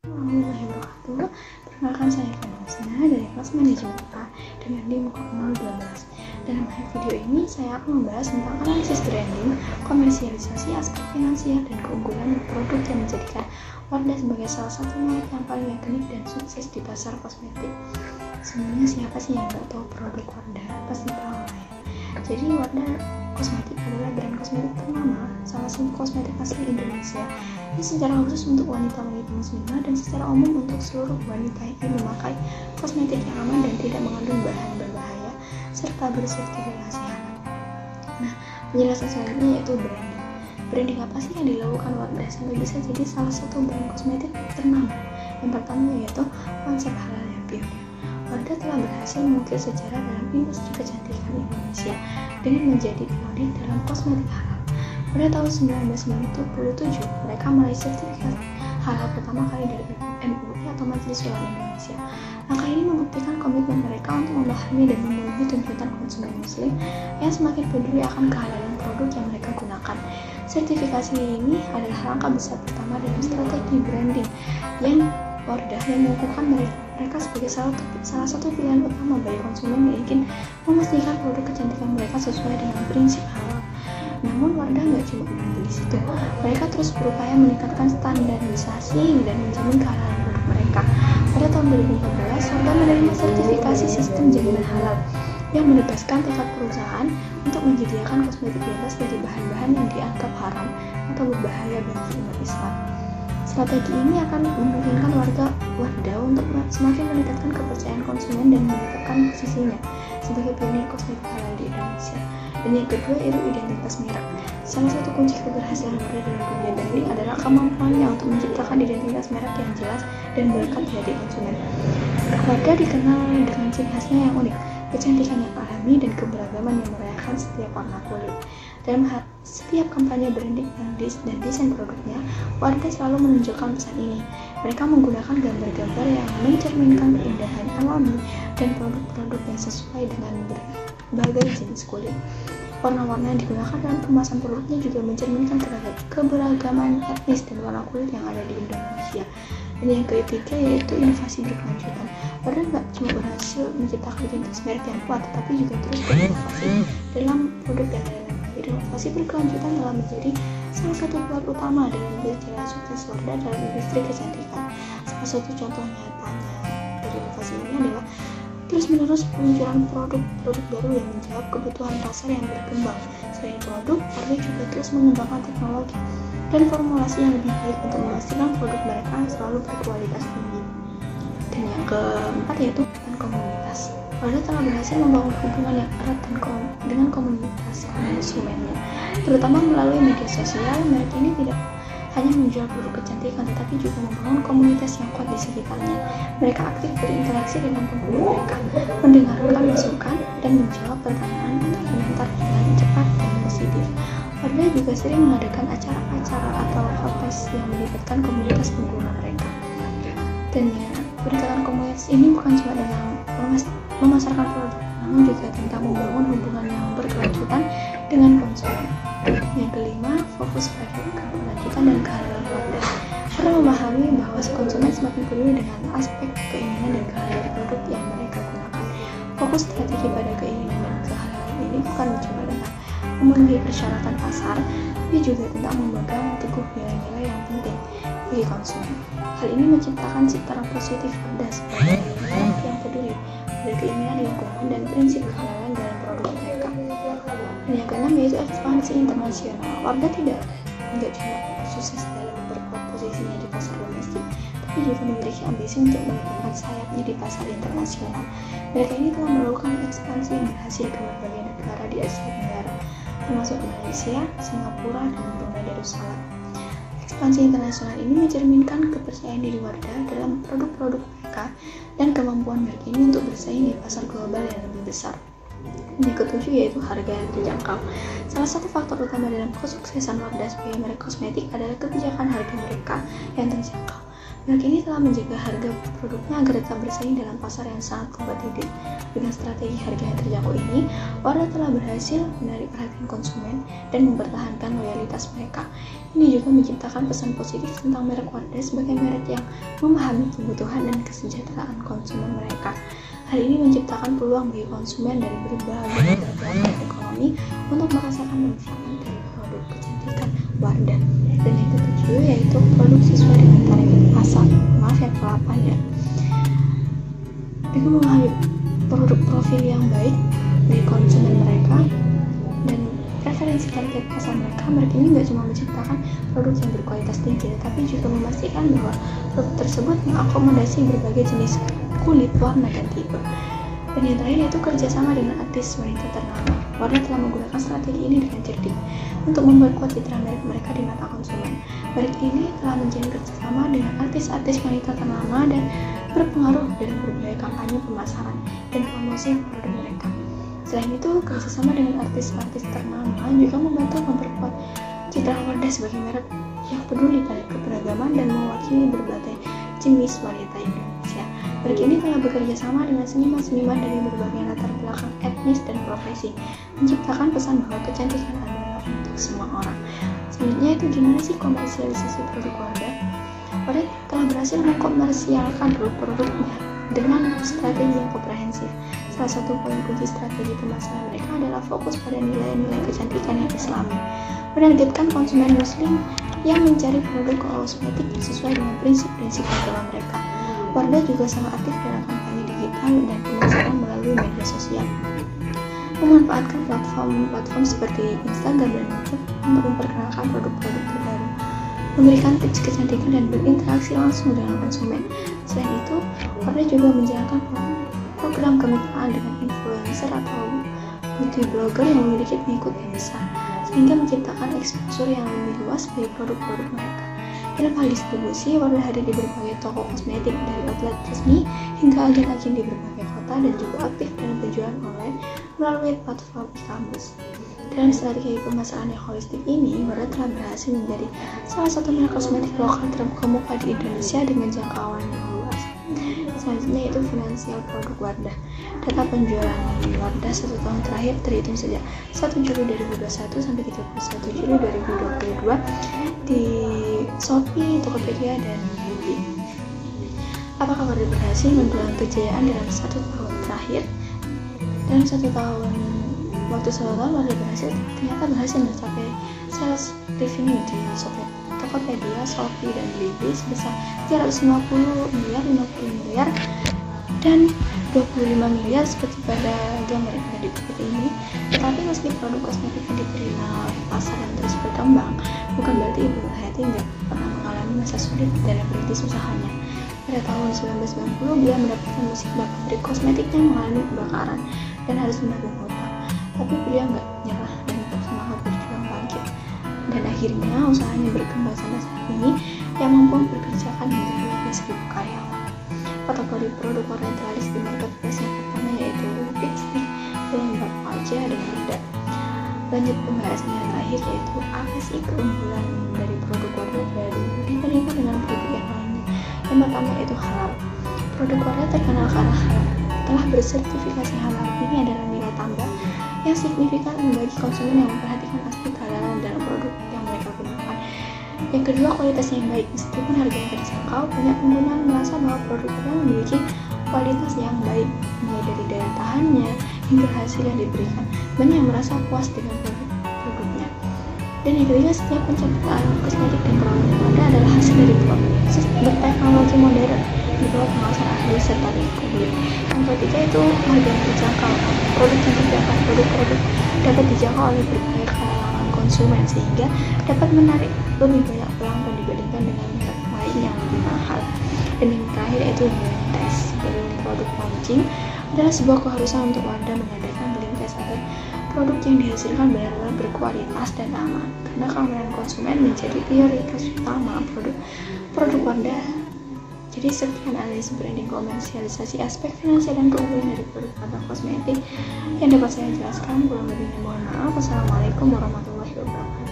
Warahmatullahi wabarakatuh. Perkenalkan saya Vanessa dari kelas manajemen A dengan NIM 012. Dalam video ini saya akan membahas tentang analisis branding, komersialisasi, aspek finansial, dan keunggulan produk yang menjadikan Wardah sebagai salah satu merek yang paling ikonik dan sukses di pasar kosmetik. Sebenarnya siapa sih yang nggak tahu produk Wardah? Pasti tahu lah ya. Jadi Wardah Kosmetik adalah brand kosmetik ternama, salah satu kosmetik asli Indonesia yang secara khusus untuk wanita-wanita muslimah dan secara umum untuk seluruh wanita yang ingin memakai kosmetik yang aman dan tidak mengandung bahan berbahaya serta bersertifikasi halal. Nah, penjelasan selanjutnya yaitu branding. Branding apa sih yang dilakukan Wardah sampai bisa jadi salah satu brand kosmetik ternama? Yang pertama yaitu konsep halal yang pionir. Wardah telah berhasil mengukir sejarah dalam industri kecantikan Indonesia dengan menjadi pionir dalam kosmetik halal. Pada tahun 1997, mereka meraih sertifikat halal pertama kali dari MUI atau Majelis Ulama Indonesia. Langkah ini membuktikan komitmen mereka untuk memahami dan memenuhi tuntutan konsumen muslim yang semakin peduli akan kehalalan produk yang mereka gunakan. Sertifikasi ini adalah langkah besar pertama dalam strategi branding yang Wardah yang mengukuhkan mereka sebagai salah satu pilihan utama bagi konsumen yang ingin memastikan produk kecantikan mereka sesuai dengan prinsip halal. Namun Wardah nggak cuma berhenti di situ. Mereka terus berupaya meningkatkan standarisasi dan menjamin kehalalan produk mereka. Pada tahun 2014, Wardah menerima sertifikasi sistem jaminan halal yang menegaskan tekad perusahaan untuk menyediakan kosmetik bebas dari bahan-bahan yang dianggap haram atau berbahaya bagi umat Islam. Strategi ini akan memungkinkan Wardah untuk semakin meningkatkan kepercayaan konsumen dan menetapkan posisinya sebagai pionir kosmetik halal di Indonesia. Dan yang kedua yaitu identitas merek. Salah satu kunci keberhasilan Wardah dalam dunia branding adalah kemampuannya untuk menciptakan identitas merek yang jelas dan melekat di hati konsumen. Wardah dikenal dengan ciri khasnya yang unik, kecantikan yang alami, dan keberagaman yang merayakan setiap warna kulit. Dalam setiap kampanye branding dan desain produknya, Wardah selalu menunjukkan pesan ini. Mereka menggunakan gambar-gambar yang mencerminkan keindahan alami dan produk-produk yang sesuai dengan berbagai jenis kulit. Warna-warna yang digunakan dalam kemasan produknya juga mencerminkan keberagaman etnis dan warna kulit yang ada di Indonesia. Dan yang ketiga yaitu inovasi berkelanjutan. Wardah nggak cuma berhasil menciptakan identitas merek yang kuat, tetapi juga terus berinovasi dalam produk dan lain-lain. Inovasi berkelanjutan telah menjadi salah satu pilar utama dalam berjalan sukses Wardah dalam industri kecantikan. Salah satu contoh nyatanya dari inovasi ini adalah terus-menerus peluncuran produk-produk baru yang menjawab kebutuhan pasar yang berkembang. Selain produk, Wardah juga terus mengembangkan teknologi dan formulasi yang lebih baik untuk memastikan produk mereka selalu berkualitas tinggi. Dan yang keempat yaitu komunitas. Wardah telah berhasil membangun hubungan yang erat dengan komunitas konsumennya, terutama melalui media sosial. Merek ini tidak hanya menjual produk kecantikan, tetapi juga membangun komunitas yang kuat di sekitarnya. Mereka aktif berinteraksi dengan pengguna mereka, mendengarkan masukan, dan menjawab pertanyaan atau komentar dengan cepat dan positif. Wardah juga sering mengadakan acara-acara atau hotpage yang melibatkan komunitas pengguna mereka. Dan ya, pendekatan komunitas ini bukan cuma tentang memasarkan produk, namun juga tentang membangun hubungan yang berkelanjutan dengan konsumen. Yang kelima, fokus pada keberlanjutan dan kehalalan Wardah. Wardah memahami bahwa konsumen semakin peduli dengan aspek keinginan dan kehalalan produk yang mereka gunakan. Fokus strategi pada keinginan dan kehalalan ini bukan cuma tentang memenuhi persyaratan pasar, tapi juga tentang memegang teguh nilai-nilai yang penting bagi konsumen. Hal ini menciptakan citra positif Wardah sebagai brand yang peduli pada keinginan lingkungan dan prinsip kehalalan dalam produk mereka. Dan yang keenam yaitu ekspansi internasional. Wardah tidak cuma sukses dalam memperkuat posisinya di pasar domestik, tapi juga memiliki ambisi untuk mengembangkan sayapnya di pasar internasional. Mereka ini telah melakukan ekspansi yang berhasil ke berbagai negara di Asia Tenggara, termasuk Malaysia, Singapura, dan Brunei Darussalam. Ekspansi internasional ini mencerminkan kepercayaan diri Wardah dalam produk-produk mereka dan kemampuan merek ini untuk bersaing di pasar global yang lebih besar. Yang ketujuh yaitu harga yang terjangkau. Salah satu faktor utama dalam kesuksesan Wardah sebagai merek kosmetik adalah kebijakan harga mereka yang terjangkau. Merek ini telah menjaga harga produknya agar tetap bersaing dalam pasar yang sangat kompetitif. Dengan strategi harga yang terjangkau ini, Wardah telah berhasil menarik perhatian konsumen dan mempertahankan loyalitas mereka. Ini juga menciptakan pesan positif tentang merek Wardah sebagai merek yang memahami kebutuhan dan kesejahteraan konsumen mereka. Hal ini menciptakan peluang bagi konsumen dari berbagai latar belakang ekonomi untuk merasakan manfaat dari produk kecantikan Wardah. Dan yang ketujuh yaitu produk sesuai dengan target pasar. Maaf yang ke-8 ya. Dengan memahami produk profil yang baik dari konsumen mereka dan preferensi target pasar mereka, merek ini nggak cuma menciptakan produk yang berkualitas tinggi, tapi juga memastikan bahwa produk tersebut mengakomodasi berbagai jenis kulit, warna, dan tipe. Dan yang terakhir yaitu kerjasama dengan artis wanita ternama. Wardah telah menggunakan strategi ini dengan cerdik untuk memperkuat citra merek mereka di mata konsumen. Merek ini telah menjalin kerjasama dengan artis-artis wanita ternama dan berpengaruh dalam berbagai kampanye pemasaran dan promosi produk mereka. Selain itu, kerjasama dengan artis-artis ternama juga membantu memperkuat citra Wardah sebagai merek yang peduli pada keberagaman dan mewakili berbagai jenis wanita Indonesia. Merek ini telah bekerja sama dengan seniman-seniman dari berbagai latar belakang etnis dan profesi, menciptakan pesan bahwa kecantikan adalah untuk semua orang. Selanjutnya itu gimana sih komersialisasi produk Wardah? Wardah telah berhasil mengkomersialkan produk-produknya dengan strategi yang komprehensif. Salah satu poin kunci strategi pemasaran mereka adalah fokus pada nilai-nilai kecantikan yang Islami, menargetkan konsumen muslim yang mencari produk kosmetik sesuai dengan prinsip-prinsip agama mereka. Wardah juga sangat aktif dalam kampanye digital dan pemasaran melalui media sosial, memanfaatkan platform seperti Instagram dan YouTube untuk memperkenalkan produk-produk terbaru, memberikan tips kecantikan dan berinteraksi langsung dengan konsumen. Selain itu, Wardah juga menjalankan program kemitraan dengan influencer atau beauty blogger yang memiliki pengikut yang besar, sehingga menciptakan eksposur yang lebih luas bagi produk-produk mereka. Dalam hal distribusi, Wardah hadir di berbagai toko kosmetik dari outlet resmi hingga agen-agen di berbagai kota dan juga aktif dalam penjualan online melalui platform e-commerce. Dalam strategi pemasaran yang holistik ini, Wardah telah berhasil menjadi salah satu merek kosmetik lokal terkemuka di Indonesia dengan jangkauan yang luas. Selanjutnya yaitu finansial produk Wardah. Data penjualan Wardah 1 tahun terakhir terhitung sejak 1 Juli 2021 sampai 31 Juli 2022 di Shopee, Tokopedia, dan Blibli. Apakah Wardah berhasil mendulang kejayaan dalam 1 tahun terakhir? Dalam 1 tahun Wardah ternyata berhasil mencapai sales revenue di Tokopedia, Shopee, dan Blibli sebesar 350 miliar, 50 miliar, dan 25 miliar seperti pada gambar yang ada di berikut ini. Tetapi meski produk kosmetik yang diterima pasar yang terus berkembang, bukan berarti Ibu Hayati nggak pernah mengalami masa sulit dalam merintis usahanya. Pada tahun 1990, beliau mendapatkan musibah pabrik kosmetiknya mengalami kebakaran dan harus menanggung hutang. Tapi beliau nggak nyerah dan tetap semangat berjuang bangkit. Dan akhirnya usahanya berkembang sampai saat ini yang mampu mempekerjakan hingga 12.000 karyawan. Kategori produk Wardah terlaris di marketplace yang pertama yaitu lipstick, pelembab wajah, dan bedak. Lanjut pembahasan yang terakhir yaitu apa sih keunggulan dari produk Wardah dibandingkan dengan produk yang lainnya. Yang pertama itu halal. Produk Wardah terkenal karena halal. Telah bersertifikasi halal. Ini adalah nilai tambah yang signifikan bagi konsumen yang memperhatikan aspek kehalalan dalam produk yang mereka gunakan. Yang kedua, kualitasnya yang baik. Meskipun harganya terjangkau, banyak pengguna merasa bahwa produknya memiliki kualitas yang baik, mulai dari daya tahannya hingga hasil yang diberikan. Banyak yang merasa puas dengan produknya. Dan yang ketiga, setiap pencapaian kosmetik dan perawatan Wardah adalah hasil dari proses berteknologi modern di bawah pengawasan ahli serta publik. Yang ketiga itu harga yang terjangkau. Produk-produk dapat dijangkau oleh berbagai kalangan konsumen sehingga dapat menarik lebih banyak pelanggan dibandingkan dengan merek lain yang lebih mahal. Dan yang terakhir yaitu green test. Sebelum produk launching adalah sebuah keharusan untuk Wardah mengadakan green test agar produk yang dihasilkan benar-benar berkualitas dan aman, karena keamanan konsumen menjadi prioritas utama produk Wardah. Jadi sekian analisis branding, komersialisasi, aspek finansial, dan keunggulan dari produk Wardah kosmetik yang dapat saya jelaskan. Kurang lebihnya mohon maaf. Wassalamualaikum warahmatullahi wabarakatuh.